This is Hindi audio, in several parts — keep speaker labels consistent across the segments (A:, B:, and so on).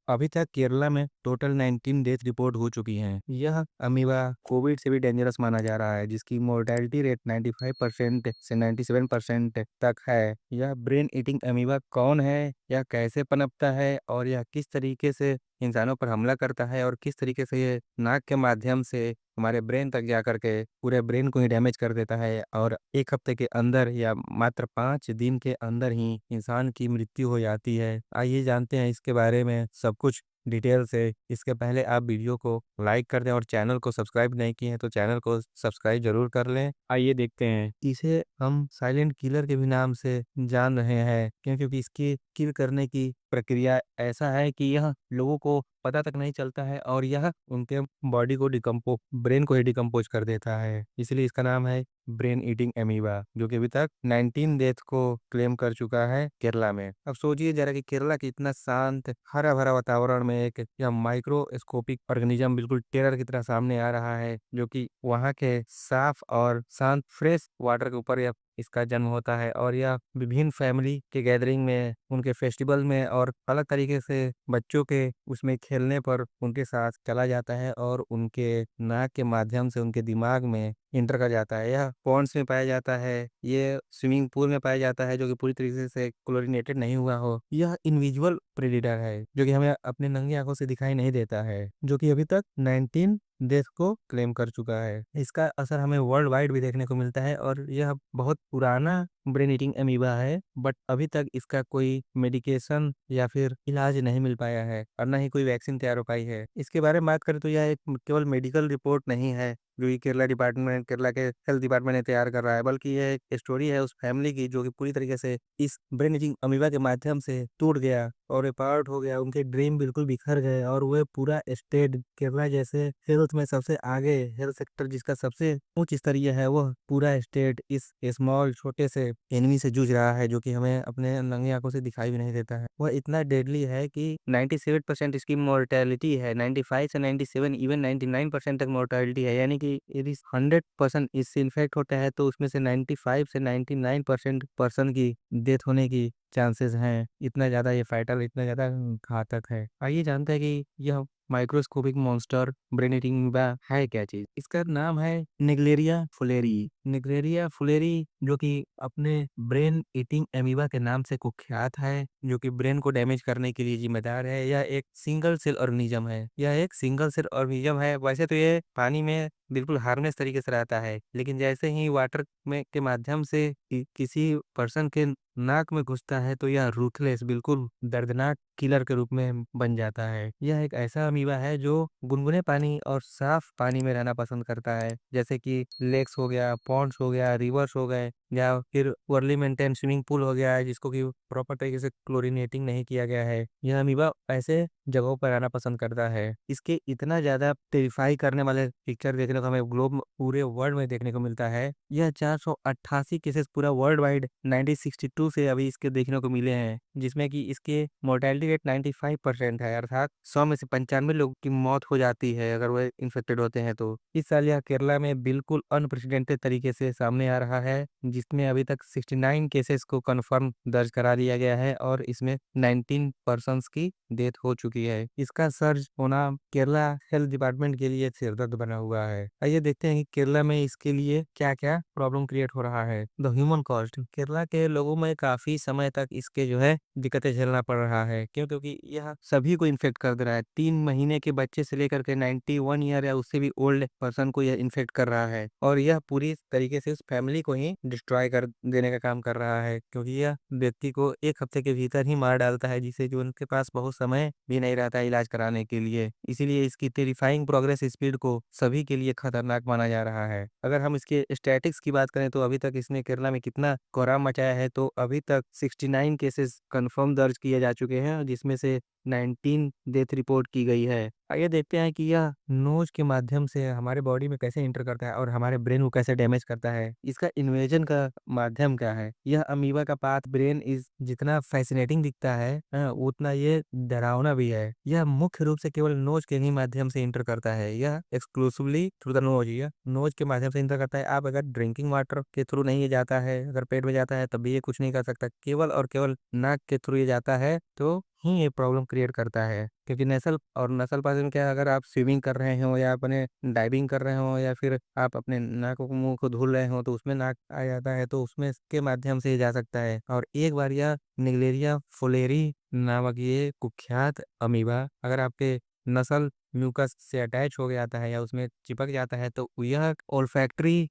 A: अभी तक केरला में टोटल 19 डेथ रिपोर्ट हो चुकी हैं। यह अमीबा कोविड से भी डेंजरस माना जा रहा है, जिसकी मोर्टेलिटी रेट 95% से 97% तक है। यह ब्रेन ईटिंग अमीबा कौन है, यह कैसे पनपता है और यह किस तरीके से इंसानों पर हमला करता है और किस तरीके से ये नाक के माध्यम से हमारे ब्रेन तक जा कर के पूरे ब्रेन को ही डैमेज कर देता है और 1 हफ्ते के अंदर या मात्र 5 दिन के अंदर ही इंसान की मृत्यु हो जाती है। आइए जानते हैं इसके बारे में सब कुछ डिटेल से। इसके पहले आप वीडियो को लाइक कर दें और चैनल को सब्सक्राइब नहीं किए हैं तो चैनल को सब्सक्राइब ज़रूर कर लें। आइए देखते हैं। इसे हम साइलेंट किलर के भी नाम से जान रहे हैं क्योंकि इसकी किल करने की प्रक्रिया ऐसा है कि यह लोगों को पता तक नहीं चलता है और यह उनके बॉडी को ब्रेन को ही डिकम्पोज कर देता है। इसलिए इसका नाम है ब्रेन ईटिंग एमीबा, जो कि अभी तक 19 डेथ को क्लेम कर चुका है केरला में। अब सोचिए जरा कि केरला के इतना शांत हरा भरा वातावरण में एक यह माइक्रोस्कोपिक ऑर्गेनिज्म बिल्कुल टेरर की तरह सामने आ रहा है, जो कि वहाँ के साफ और शांत फ्रेश वाटर के ऊपर यह इसका जन्म होता है और यह विभिन्न फैमिली के गैदरिंग में, उनके फेस्टिवल में और अलग तरीके से बच्चों के उसमें खेलने पर उनके साथ चला जाता है और उनके नाक के माध्यम से उनके दिमाग में इंटर कर जाता है। यह पॉन्ड्स में पाया जाता है, ये स्विमिंग पूल में पाया जाता है जो कि पूरी तरीके से क्लोरीनेटेड नहीं हुआ हो। यह इनविजिबल प्रेडेटर है जो कि हमें अपने नंगी आंखों से दिखाई नहीं देता है, जो कि अभी तक 19 डेथ को क्लेम कर चुका है। इसका असर हमें वर्ल्ड वाइड भी देखने को मिलता है और यह बहुत पुराना ब्रेन ईटिंग अमीबा है, बट अभी तक इसका कोई मेडिकेशन या फिर इलाज नहीं मिल पाया है और ना ही कोई वैक्सीन तैयार हो पाई है। इसके बारे में बात करें तो यह एक केवल मेडिकल रिपोर्ट नहीं है जो कि केरला के हेल्थ डिपार्टमेंट ने तैयार कर रहा है, बल्कि यह एक स्टोरी है उस फैमिली की जो कि पूरी तरीके से इस ब्रेन ईटिंग अमीबा के माध्यम से टूट गया और ये पार्ट हो गया। उनके ड्रीम बिल्कुल बिखर गए और वह पूरा स्टेट केरला जैसे हेल्थ में सबसे आगे हेल्थ सेक्टर जिसका सबसे उच्च स्तरीय है, वह पूरा स्टेट इस स्मॉल छोटे से एनिमी से जूझ रहा है जो कि हमें अपने नंगी आंखों से दिखाई भी नहीं देता है। वह इतना डेडली है कि 97% इसकी मोर्टेलिटी है, 95 से 97 इवन 99% तक मोर्टेलिटी है। यानी कि यदि 100% इससे इन्फेक्ट होता है तो उसमें से 95 से 99% पर्सन की डेथ होने की चांसेस हैं। इतना ज़्यादा ये फाइटर इतना ज़्यादा घातक है। आइए जानते हैं कि यह microscopic monster brain eating amoeba है क्या चीज। इसका नाम है निग्लेरिया फुलेरी। निग्लेरिया फुलेरी जो कि अपने ब्रेन ईटिंग अमीबा के नाम से कुख्यात है, जो कि ब्रेन को डैमेज करने के लिए जिम्मेदार है। यह एक सिंगल सेल ऑर्गेनिज्म है। यह एक सिंगल सेल ऑर्गेनिज्म है। वैसे तो ये पानी में बिल्कुल हार्मलेस तरीके से रहता है, लेकिन जैसे ही वाटर में के माध्यम से किसी पर्सन के नाक में घुसता है तो यह रूथलेस बिल्कुल दर्दनाक किलर के रूप में बन जाता है। यह एक ऐसा अमीबा है जो गुनगुने पानी और साफ पानी में रहना पसंद करता है, जैसे कि लेक्स हो गया, पॉन्ड्स हो गया, रिवर्स हो गए या फिर वर्ली मेंटेन स्विमिंग पूल हो गया है जिसको कि प्रॉपर तरीके से क्लोरीनेटिंग नहीं किया गया है। यह अमीबा ऐसे जगहों पर रहना पसंद करता है। इसके इतना ज्यादा टेरिफाई करने वाले पिक्चर देखने को हमें ग्लोब पूरे वर्ल्ड में देखने को मिलता है। यह 488 केसेस पूरा वर्ल्ड वाइड 1962 से अभी इसके देखने को मिले हैं, जिसमें कि इसके मोर्टेलिटी रेट 95% है, अर्थात 100 में से 95 लोगों की मौत हो जाती है अगर वह इन्फेक्टेड होते हैं तो। इस साल यह केरला में बिल्कुल अनप्रेसिडेंटेड तरीके से सामने आ रहा है, जिसमें अभी तक 69 केसेस को कंफर्म दर्ज करा दिया गया है और इसमें 19 पर्सन्स की डेथ हो चुकी है। इसका सर्ज होना केरला हेल्थ डिपार्टमेंट के लिए सिरदर्द बना हुआ है। आइए देखते हैं कि केरला में इसके लिए क्या क्या प्रॉब्लम क्रिएट हो रहा है। The human cost. केरला के लोगों में काफी समय तक इसके जो है दिक्कतें झेलना पड़ रहा है, क्यों? क्योंकि यह सभी को इन्फेक्ट कर दे रहा है। 3 महीने के बच्चे से लेकर के 91 ईयर या उससे भी ओल्ड पर्सन को यह इन्फेक्ट कर रहा है और यह पूरी तरीके से उस फैमिली को ही डिस्ट्रॉय कर देने का काम कर रहा है, क्योंकि यह व्यक्ति को 1 हफ्ते के भीतर ही मार डालता है, जिसे जो उनके पास बहुत समय भी नहीं रहता है इलाज कराने के लिए। इसीलिए इसकी टेरिफाइंग प्रोग्रेस स्पीड को सभी के लिए खतरनाक माना जा रहा है। अगर हम इसके स्टैटिक्स की बात करें तो अभी तक इसने केरला में कितना कोहराम मचाया है, तो अभी तक 69 केसेस कंफर्म दर्ज किए जा चुके हैं, जिसमें से 19 डेथ रिपोर्ट की गई है। आइए देखते हैं कि यह नोज के माध्यम से हमारे बॉडी में कैसे एंटर करता है और हमारे ब्रेन को कैसे डैमेज करता है। इसका इन्वेजन का माध्यम क्या है। यह अमीबा का पाथ ब्रेन इस जितना फैसिनेटिंग दिखता है, उतना ये डरावना भी है। यह मुख्य रूप से केवल नोज के ही माध्यम से इंटर करता है। यह एक्सक्लूसिवली थ्रू द नोज, यह नोज के माध्यम से इंटर करता है। आप अगर ड्रिंकिंग वाटर के थ्रू नहीं ये जाता है, अगर पेट में जाता है तब भी ये कुछ नहीं कर सकता। केवल और केवल नाक के थ्रू ये जाता है तो ही ये प्रॉब्लम क्रिएट करता है, क्योंकि नसल पॉइजन क्या है, अगर आप स्विमिंग कर रहे हो या अपने डाइविंग कर रहे हो या फिर आप अपने नाक को मुंह को धुल रहे हो तो उसमें नाक आ जाता है, तो उसमें के माध्यम से ये जा सकता है। और एक बार यह निगलेरिया फुलेरी नामक ये कुख्यात अमीबा अगर आपके नसल म्यूकस से अटैच हो जाता है या उसमें चिपक जाता है तो यह ओल्फैक्टरी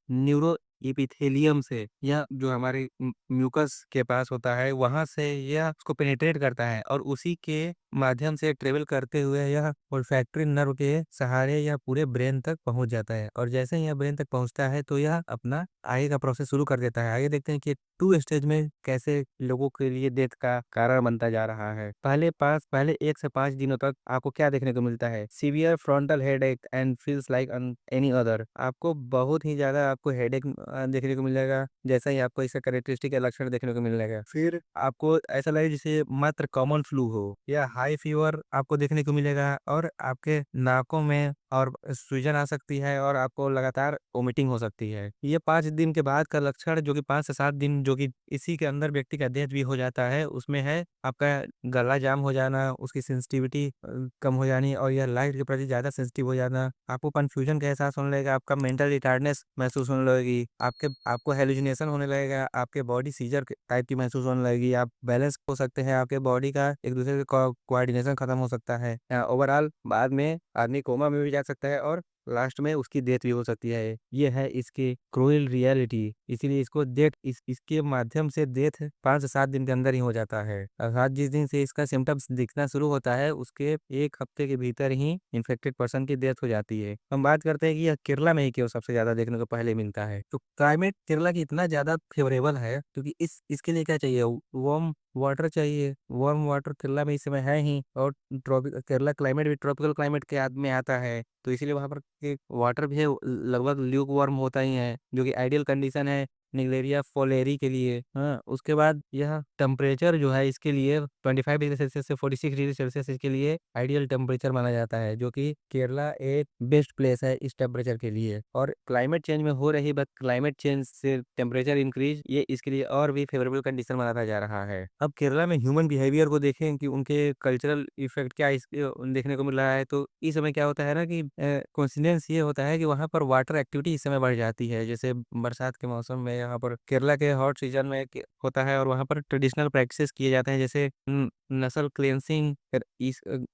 A: न्यूरो एपिथेलियम से, यह जो हमारे म्यूकस के पास होता है वहां से यह उसको पेनिट्रेट करता है और उसी के माध्यम से ट्रेवल करते हुए यह ओल्फैक्टरी नर्व के सहारे यह पूरे ब्रेन तक पहुंच जाता है। और जैसे ही यह ब्रेन तक पहुंचता है तो यह अपना आगे का प्रोसेस शुरू कर देता है। आगे देखते हैं कि 2 स्टेज में कैसे लोगों के लिए डेथ का कारण बनता जा रहा है। पहले 1 से 5 दिनों तक आपको क्या देखने को मिलता है? Severe frontal headache and feels like any other. आपको बहुत ही ज्यादा आपको हेडेक देखने को मिलेगा, जैसा ही आपको इसका कैरेक्टरिस्टिक लक्षण देखने को मिलेगा। फिर आपको ऐसा लगेगा जैसे मात्र कॉमन फ्लू हो, या हाई फीवर आपको देखने को मिलेगा और आपके नाकों में और सूजन आ सकती है और आपको लगातार वोमिटिंग हो सकती है। ये 5 दिन के बाद का लक्षण, जो कि 5 से 7 दिन, जो कि इसी के अंदर व्यक्ति का डेथ भी हो जाता है, उसमें है आपका गला जाम हो जाना, उसकी सेंसिटिविटी कम हो जानी और यह लाइट के प्रति ज्यादा सेंसिटिव हो जाना। आपको कंफ्यूजन का एहसास होने लगेगा, आपका मेंटल रिटार्डनेस महसूस होने लगेगी, आपको हेलुसिनेशन होने लगेगा, आपके बॉडी सीजर टाइप की महसूस होने लगेगी, आप बैलेंस हो सकते हैं, आपके बॉडी का एक दूसरे से कोऑर्डिनेशन खत्म हो सकता है। ओवरऑल बाद में आदमी कोमा में भी जा सकता है और लास्ट में उसकी डेथ भी हो सकती है। ये है इसकी क्रूएल रियलिटी। इसीलिए इसको डेथ इसके माध्यम से डेथ 5 से 7 दिन के अंदर ही हो जाता है, अर्थात जिस दिन से इसका सिम्टम्स दिखना शुरू होता है उसके 1 हफ्ते के भीतर ही इन्फेक्टेड पर्सन की डेथ हो जाती है। हम बात करते हैं कि यह केरला में ही क्यों सबसे ज्यादा देखने को पहले मिलता है। तो क्लाइमेट केरला की इतना ज्यादा फेवरेबल है क्योंकि इसके लिए क्या चाहिए? वार्म वाटर चाहिए। वार्म वाटर केरला में इस समय है ही, और ट्रॉपिक केरला क्लाइमेट भी ट्रॉपिकल क्लाइमेट के में आता है, तो इसीलिए वहाँ पर के वाटर भी है लगभग ल्यूक वार्म होता ही है, जो कि आइडियल कंडीशन है निगलेरिया फोलेरी के लिए। हाँ, उसके बाद यह टेम्परेचर जो है इसके लिए 25 डिग्री सेल्सियस से 46 डिग्री सेल्सियस इसके लिए आइडियल टेम्परेचर माना जाता है, जो कि केरला एक बेस्ट प्लेस है इस टेम्परेचर के लिए। और क्लाइमेट चेंज में हो रही बात, क्लाइमेट चेंज से टेम्परेचर इंक्रीज, ये इसके लिए और भी फेवरेबल कंडीशन माना जा रहा है। अब केरला में ह्यूमन बिहेवियर को देखें कि उनके कल्चरल इफेक्ट क्या देखने को मिल रहा है, तो इस समय क्या होता है ना कि कोइंसिडेंस ये होता है कि वहाँ पर वाटर एक्टिविटी इस समय बढ़ जाती है। जैसे बरसात के मौसम में यहाँ पर केरला के हॉट सीजन में होता है और वहाँ पर ट्रेडिशनल प्रैक्टिसेस किए जाते हैं, जैसे नसल क्लेंसिंग।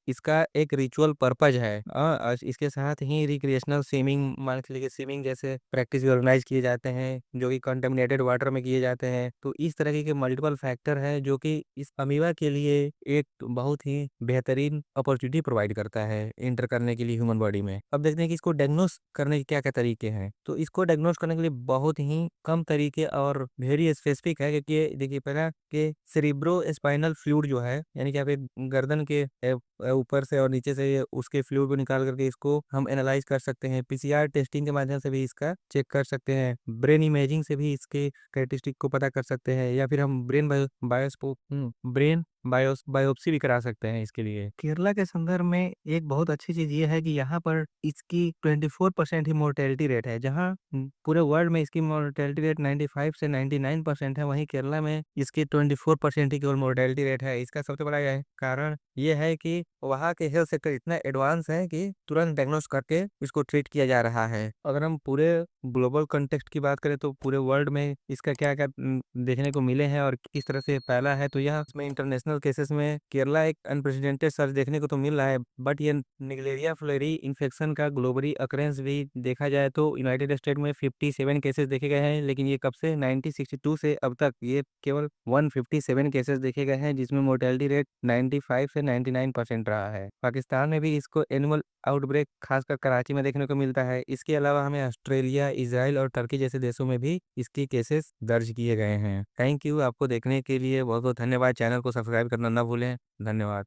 A: इसका एक रिचुअल पर्पज है। और इसके साथ ही रिक्रिएशनल स्विमिंग, मान के लिए स्विमिंग जैसे प्रैक्टिस भी ऑर्गेनाइज किए जाते हैं, जो कि कंटेमिनेटेड वाटर में किए जाते हैं। तो इस तरह के मल्टीपल फैक्टर है जो कि इस अमीबा के लिए एक बहुत ही बेहतरीन अपॉर्चुनिटी प्रोवाइड करता है इंटर करने के लिए ह्यूमन बॉडी में। अब देखते हैं कि इसको डायग्नोस करने के क्या क्या तरीके हैं। तो इसको डायग्नोस करने के लिए बहुत ही कम तरीके और वेरी स्पेसिफिक है, क्योंकि देखिए पहला कि सेरिब्रो स्पाइनल फ्लूइड जो है, यानी कि आप गर्दन के ऊपर से और नीचे से उसके फ्लूइड को निकाल करके इसको हम एनालाइज कर सकते हैं। पीसीआर टेस्टिंग के माध्यम से भी इसका चेक कर सकते हैं। ब्रेन इमेजिंग से भी इसके कैरेक्टरिस्टिक को पता कर सकते हैं, या फिर हम ब्रेन बायोप्सी भी करा सकते हैं इसके लिए। केरला के संदर्भ में एक बहुत अच्छी चीज ये है कि यहाँ पर इसकी 24% ही मोर्टेलिटी रेट है। जहाँ पूरे वर्ल्ड में इसकी मोर्टेलिटी रेट 95 से 99% है, वहीं केरला में इसकी 24% ही केवल मोर्टेलिटी रेट है। इसका सबसे बड़ा कारण ये है कि वहाँ के हेल्थ सेक्टर इतना एडवांस है कि तुरंत डायग्नोस करके इसको ट्रीट किया जा रहा है। अगर हम पूरे ग्लोबल कंटेक्स्ट की बात करें तो पूरे वर्ल्ड में इसका क्या क्या देखने को मिले हैं और किस तरह से फैला है, तो यह इसमें इंटरनेशनल केसेस में केरला एक अनप्रेसिडेंटेड सर्च देखने को तो मिल रहा है। बट ये निगलेरिया फ्लेरी इन्फेक्शन का ग्लोबली अकरेंस भी देखा जाए तो यूनाइटेड स्टेट में 57 केसेस देखे गए हैं, लेकिन ये कब से 1962 से अब तक ये केवल 157 केसेस देखे गए हैं, जिसमें मोर्टेलिटी रेट 95 से 99% रहा है। पाकिस्तान में भी इसको एनुअल आउटब्रेक खासकर कराची में देखने को मिलता है। इसके अलावा हमें ऑस्ट्रेलिया, इजराइल और टर्की जैसे देशों में भी इसके केसेस दर्ज किए गए हैं। Thank you. आपको देखने के लिए बहुत बहुत धन्यवाद। चैनल को सब्सक्राइब करना ना भूलें। धन्यवाद।